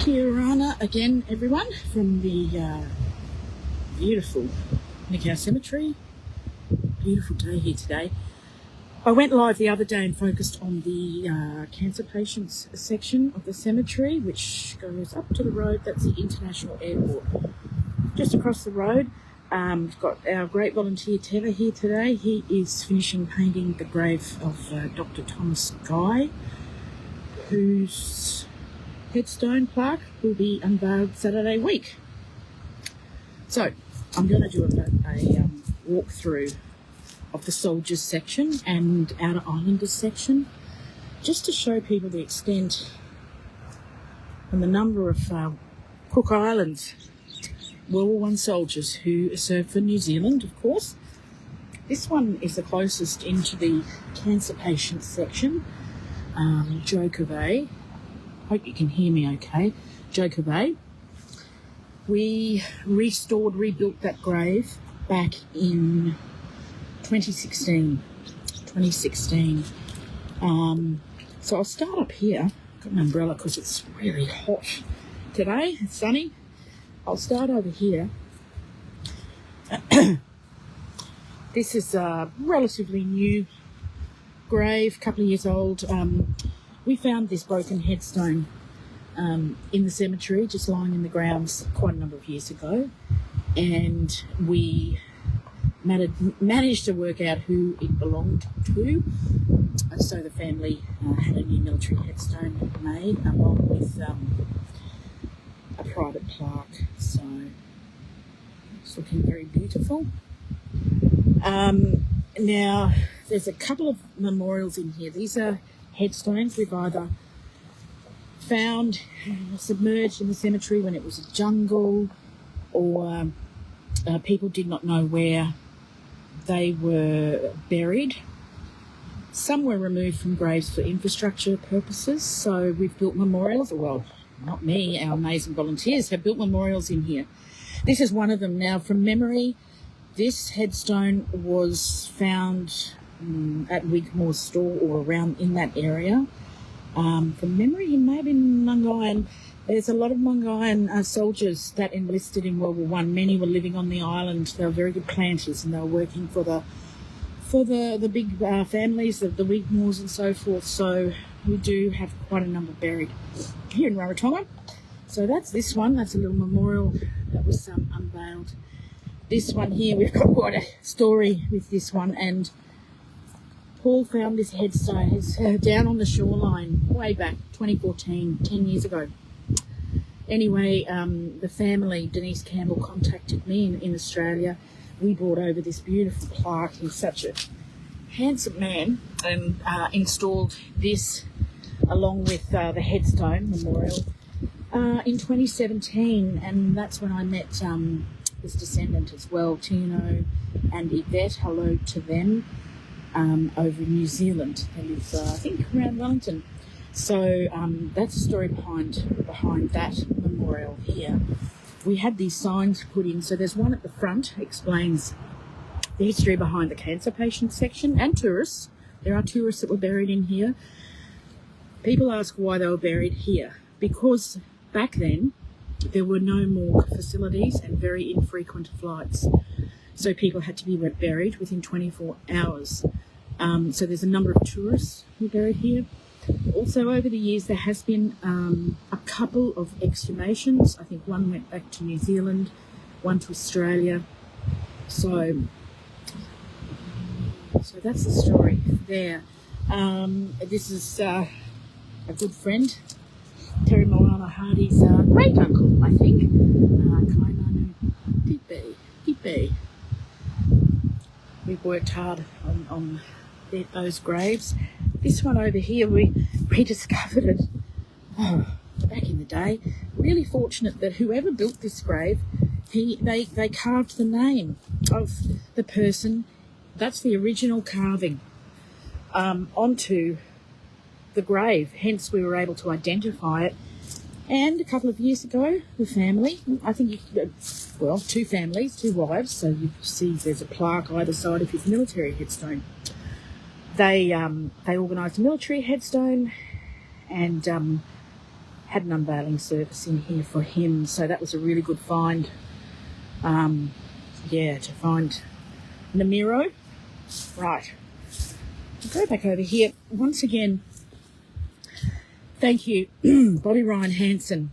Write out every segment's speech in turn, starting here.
Kia ora again, everyone, from the beautiful Nikau Cemetery. Beautiful day here today. I went live the other day and focused on the cancer patients section of the cemetery, which goes up to the road. That's the International Airport. Just across the road, we've got our great volunteer Teva here today. He is finishing painting the grave of Dr. Thomas Guy, whose headstone plaque will be unveiled Saturday week. So I'm going to do a walkthrough of the soldiers section and outer islanders section, just to show people the extent and the number of Cook Islands World War I soldiers who served for New Zealand, of course. This one is the closest into the cancer patients section, Joker Bay. Hope you can hear me okay. Joker Bay. We rebuilt that grave back in 2016. So I'll start up here. Got an umbrella because it's really hot today. It's sunny. I'll start over here. This is a relatively new grave, a couple of years old. We found this broken headstone in the cemetery, just lying in the grounds quite a number of years ago, and we managed to work out who it belonged to. So the family had a new military headstone made along with a private plaque. So it's looking very beautiful. Now there's a couple of memorials in here. These are headstones we've either found submerged in the cemetery when it was a jungle, or people did not know where they were buried. Some were removed from graves for infrastructure purposes, so we've built memorials. Well, not me, our amazing volunteers have built memorials in here. This is one of them. Now, from memory, this headstone was found at Wigmore's store or around in that area. From memory, he may have been Mangayan. There's a lot of Mangayan soldiers that enlisted in World War I. Many were living on the island. They were very good planters, and they were working for the big families of the Wigmores and so forth. So we do have quite a number buried here in Rarotonga. So that's this one. That's a little memorial that was unveiled. This one here, we've got quite a story with this one, and Paul found this headstone. It's down on the shoreline way back, 2014, 10 years ago. Anyway, the family, Denise Campbell, contacted me in Australia. We brought over this beautiful plaque. He's such a handsome man, and installed this along with the headstone memorial in 2017, and that's when I met his descendant as well, Tino and Yvette. Hello to them. Over in New Zealand. They live, I think, around Wellington. So that's the story behind that memorial here. We had these signs put in. So there's one at the front, explains the history behind the cancer patient section and tourists. There are tourists that were buried in here. People ask why they were buried here. Because back then, there were no morgue facilities and very infrequent flights. So people had to be buried within 24 hours. So there's a number of tourists who are buried here. Also, over the years, there has been a couple of exhumations. I think one went back to New Zealand, one to Australia. So that's the story there. This is a good friend, Terry Moana Hardy's great uncle, I think, Kaimanu Tipe. We've worked hard on those graves. This one over here, we rediscovered it back in the day. Really fortunate that whoever built this grave, they carved the name of the person. That's the original carving onto the grave. Hence, we were able to identify it. And a couple of years ago, the family, I think, two families, two wives, so you see there's a plaque either side of his military headstone. They organised a military headstone, and had an unveiling service in here for him. So that was a really good find. To find Namiro. Right. I'll go back over here. Once again, thank you, Bobby Ryan Hansen,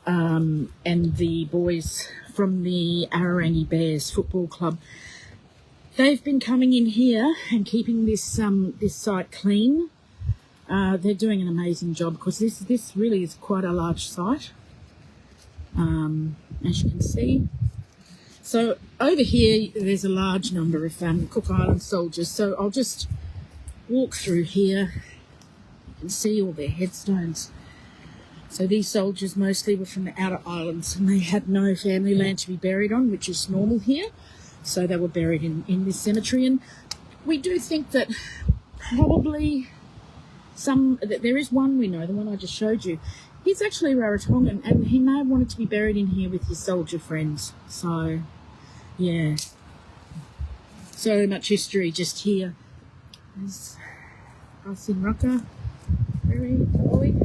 and the boys from the Ararangi Bears Football Club. They've been coming in here and keeping this site clean. They're doing an amazing job because this really is quite a large site, as you can see. So over here, there's a large number of Cook Island soldiers. So I'll just walk through here. You can see all their headstones. So these soldiers mostly were from the outer islands and they had no family land to be buried on, which is normal here. So they were buried in this cemetery. And we do think that probably there is one we know, the one I just showed you. He's actually Rarotongan and he may have wanted to be buried in here with his soldier friends. So, yeah. So much history just here. There's us in Rucker, very early.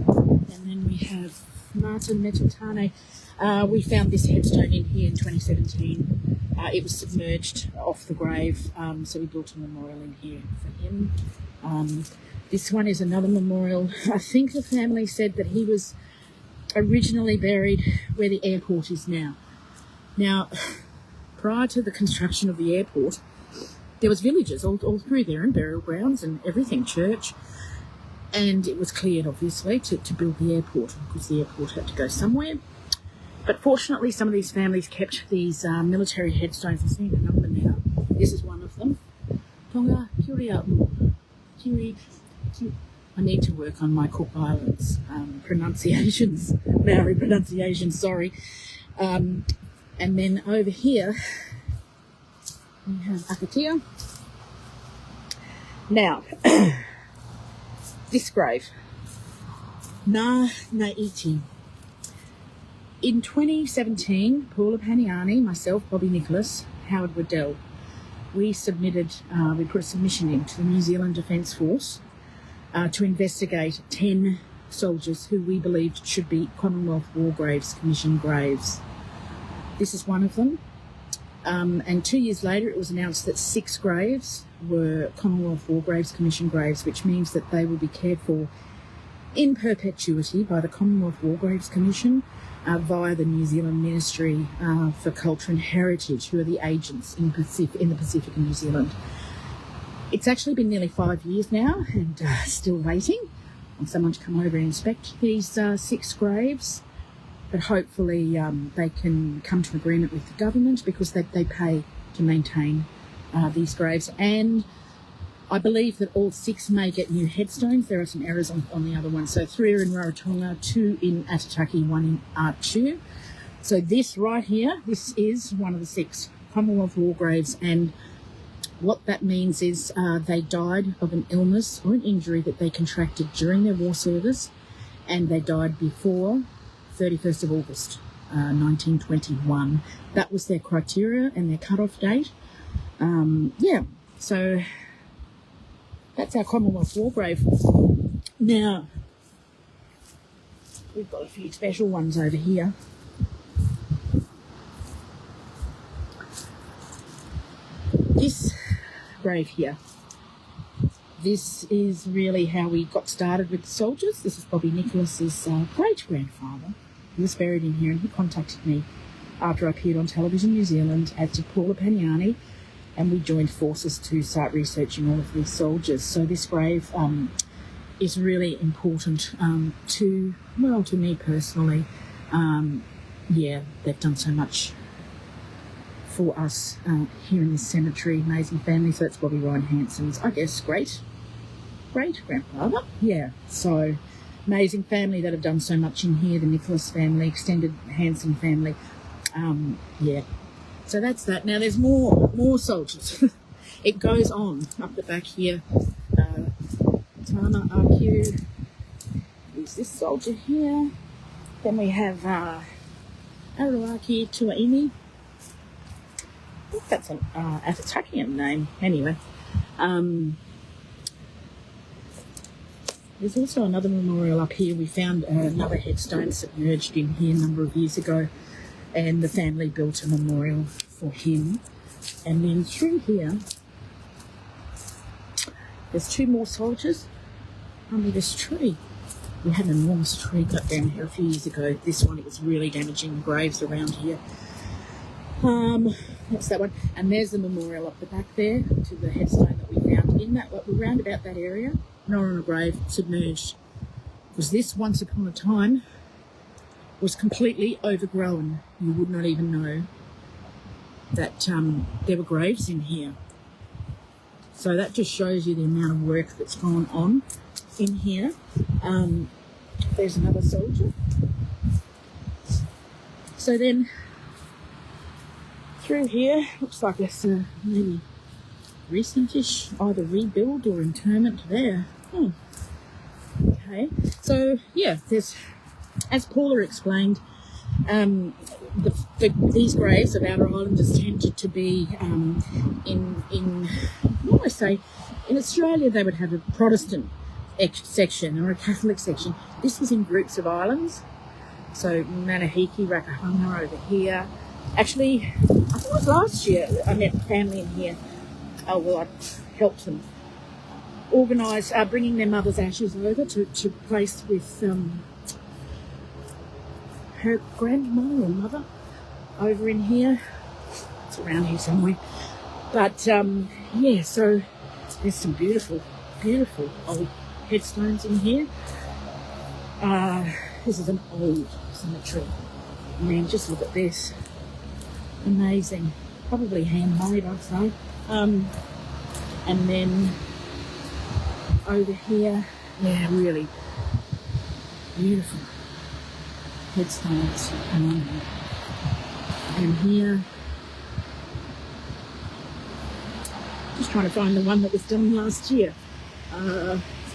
And then we have Martin Metatane. We found this headstone in here in 2017. It was submerged off the grave, so we built a memorial in here for him. This one is another memorial. I think the family said that he was originally buried where the airport is now. Now, prior to the construction of the airport, there was villages all through there and burial grounds and everything, church. And it was cleared, obviously, to build the airport because the airport had to go somewhere. But fortunately, some of these families kept these military headstones. I'm seeing a number now. This is one of them. Tonga Kiriau. I need to work on my Cook Islands pronunciations, Maori pronunciations, sorry. And then over here, we have Akatia. Now, this grave, Ngā Naiti. In 2017, Paula Paniani, myself, Bobby Nicholas, Howard Waddell, we put a submission in to the New Zealand Defence Force to investigate 10 soldiers who we believed should be Commonwealth War Graves Commission graves. This is one of them. And 2 years later, it was announced that 6 graves were Commonwealth War Graves Commission graves, which means that they will be cared for in perpetuity by the Commonwealth War Graves Commission via the New Zealand Ministry for Culture and Heritage, who are the agents in the Pacific and New Zealand. It's actually been nearly 5 years now and still waiting on someone to come over and inspect these 6 graves. But hopefully they can come to an agreement with the government because they pay to maintain these graves. And I believe that all 6 may get new headstones. There are some errors on the other one. So 3 are in Rarotonga, 2 in Atataki, 1 in Artu. So this right here, this is one of the 6 Commonwealth War graves. And what that means is they died of an illness or an injury that they contracted during their war service. And they died before 31st of August 1921. That was their criteria and their cut-off date. So that's our Commonwealth War grave. Now, we've got a few special ones over here. This grave here, this is really how we got started with the soldiers. This is Bobby Nicholas's great-grandfather. He was buried in here and he contacted me after I appeared on Television New Zealand, as did Paula Paniani, and we joined forces to start researching all of these soldiers. So this grave is really important to me personally. They've done so much for us here in this cemetery. Amazing family. So that's Bobby Ryan Hansen's, I guess, great-grandfather. Yeah, so amazing family that have done so much in here. The Nicholas family, extended Hansen family. So that's that. Now there's more soldiers. It goes on up the back here. Tana RQ. There's this soldier here. Then we have Aruaki Tuaimi. I think that's an Atatakian name. Anyway. There's also another memorial up here. We found another headstone submerged in here a number of years ago, and the family built a memorial for him. And then through here, there's 2 more soldiers under this tree. We had an enormous tree cut down here a few years ago. This one, it was really damaging the graves around here. That's that one. And there's the memorial up the back there to the headstone that we found in that, round about that area. Not on a grave, submerged. Because this, once upon a time, was completely overgrown. You would not even know that there were graves in here. So that just shows you the amount of work that's gone on in here. There's another soldier. So then through here, looks like it's maybe recentish, either rebuild or interment there. Okay, so yeah, there's, as Paula explained, these graves of outer islanders tended to be in what do I say? In Australia, they would have a Protestant section or a Catholic section. This was in groups of islands. So Manahiki, Rakahanga over here. Actually, I think it was last year I met a family in here. Oh, well, I helped them organise bringing their mother's ashes over to place with her grandmother or mother over in here. It's around here somewhere. But, yeah, so there's some beautiful, beautiful old headstones in here. This is an old cemetery. I mean, just look at this. Amazing. Probably handmade, I'd say. And then over here, yeah, really beautiful headstones. And here, just trying to find the one that was done last year.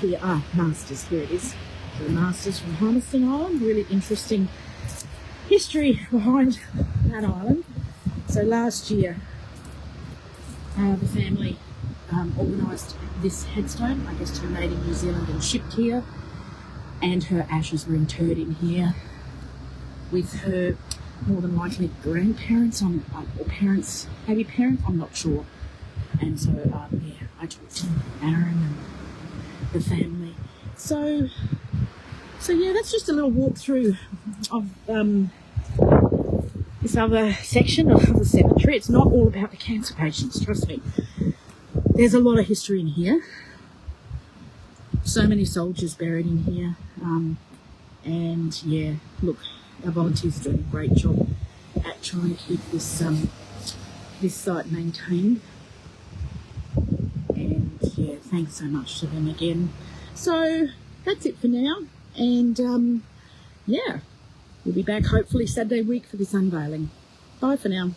Here, Masters, here it is. The Masters from Harmiston Island. Really interesting history behind that island. So last year, the family organised this headstone, I guess, to be made in New Zealand and shipped here, and her ashes were interred in here with her more than likely grandparents or parents, maybe parents, I'm not sure. And so, yeah, I talked to Aaron and the family. So yeah, that's just a little walkthrough of this other section of the cemetery. It's not all about the cancer patients, trust me. There's a lot of history in here. So many soldiers buried in here. And yeah, look, our volunteers are doing a great job at trying to keep this this site maintained. And yeah, thanks so much to them again. So that's it for now. And yeah, we'll be back hopefully Saturday week for this unveiling. Bye for now.